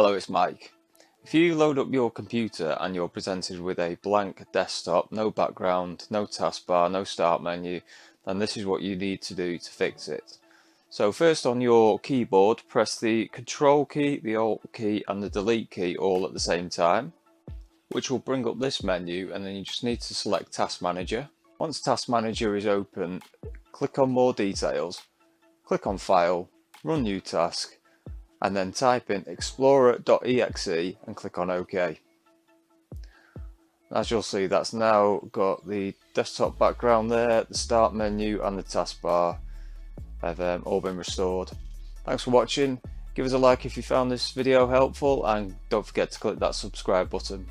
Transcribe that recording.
Hello, it's Mike. If you load up your computer and you're presented with a blank desktop, no background, no taskbar, no start menu, then this is what you need to do to fix it. So first on your keyboard, press the Control key, the Alt key and the Delete key all at the same time, which will bring up this menu, and then you just need to select Task Manager. Once Task Manager is open, click on More Details, click on File, Run New Task, and then type in explorer.exe and click on OK. As you'll see, that's now got the desktop background there, the start menu and the taskbar have all been restored. Thanks for watching. Give us a like if you found this video helpful, and don't forget to click that subscribe button.